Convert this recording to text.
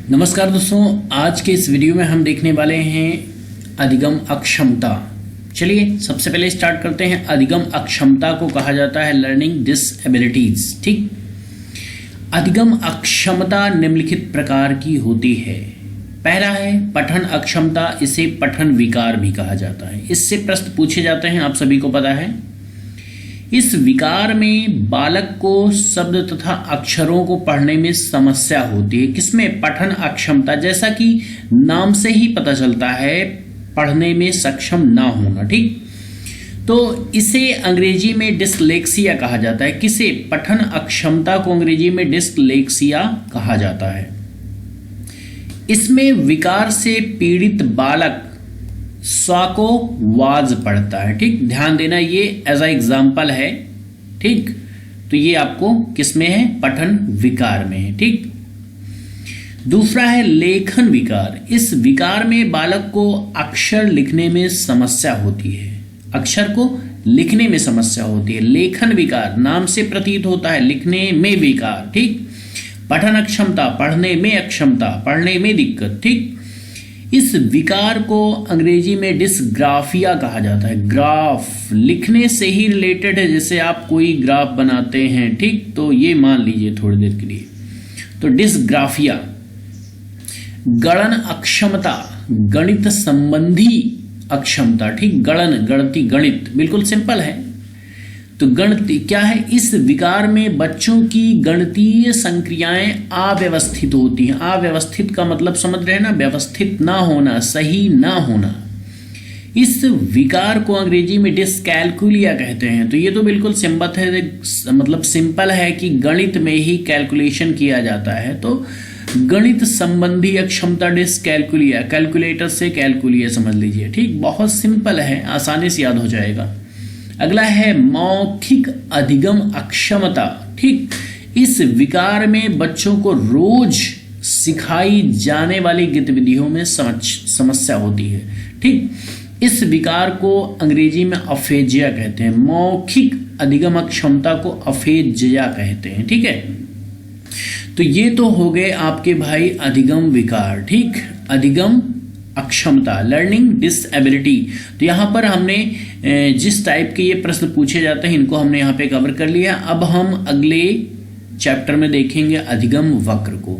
नमस्कार दोस्तों, आज के इस वीडियो में हम देखने वाले हैं अधिगम अक्षमता। चलिए सबसे पहले स्टार्ट करते हैं। अधिगम अक्षमता को कहा जाता है लर्निंग डिसएबिलिटीज। ठीक, अधिगम अक्षमता निम्नलिखित प्रकार की होती है। पहला है पठन अक्षमता, इसे पठन विकार भी कहा जाता है। इससे प्रश्न पूछे जाते हैं, आप सभी को पता है। इस विकार में बालक को शब्द तथा अक्षरों को पढ़ने में समस्या होती है। किसमें? पठन अक्षमता। जैसा कि नाम से ही पता चलता है, पढ़ने में सक्षम ना होना। ठीक, तो इसे अंग्रेजी में डिसलेक्सिया कहा जाता है। किसे? पठन अक्षमता को अंग्रेजी में डिसलेक्सिया कहा जाता है। इसमें विकार से पीड़ित बालक स्व को वाज पढ़ता है। ठीक, ध्यान देना, ये एज अ एग्जाम्पल है। ठीक, तो ये आपको किसमें है? पठन विकार में है। ठीक, दूसरा है लेखन विकार। इस विकार में बालक को अक्षर लिखने में समस्या होती है। अक्षर को लिखने में समस्या होती है। लेखन विकार नाम से प्रतीत होता है, लिखने में विकार। ठीक, पठन अक्षमता, पढ़ने में अक्षमता, पढ़ने में दिक्कत। ठीक, इस विकार को अंग्रेजी में डिसग्राफिया कहा जाता है। ग्राफ लिखने से ही रिलेटेड है, जैसे आप कोई ग्राफ बनाते हैं। ठीक, तो ये मान लीजिए थोड़ी देर के लिए, तो डिसग्राफिया। गणन अक्षमता, गणित संबंधी अक्षमता। ठीक, गणती गणित बिल्कुल सिंपल है। तो गणित क्या है? इस विकार में बच्चों की गणितीय संक्रियाएं अव्यवस्थित होती हैं। अव्यवस्थित का मतलब समझ रहे हैं ना? व्यवस्थित ना होना, सही ना होना। इस विकार को अंग्रेजी में डिसकैलकुलिया कहते हैं। तो ये तो बिल्कुल सिंपल है कि गणित में ही कैलकुलेशन किया जाता है। तो गणित संबंधी अक्षमता डिसकैलकुलिया, कैलकुलेटर से कैलकुलिया समझ लीजिए। ठीक, बहुत सिंपल है, आसानी से याद हो जाएगा। अगला है मौखिक अधिगम अक्षमता। ठीक, इस विकार में बच्चों को रोज सिखाई जाने वाली गतिविधियों में समस्या होती है। ठीक, इस विकार को अंग्रेजी में अफेजिया कहते हैं। मौखिक अधिगम अक्षमता को अफेजिया कहते हैं। ठीक है, तो ये तो हो गए आपके भाई अधिगम विकार। ठीक, अधिगम अक्षमता, लर्निंग डिसएबिलिटी। तो यहाँ पर हमने जिस टाइप के ये प्रश्न पूछे जाते हैं, इनको हमने यहाँ पे कवर कर लिया। अब हम अगले चैप्टर में देखेंगे अधिगम वक्र को।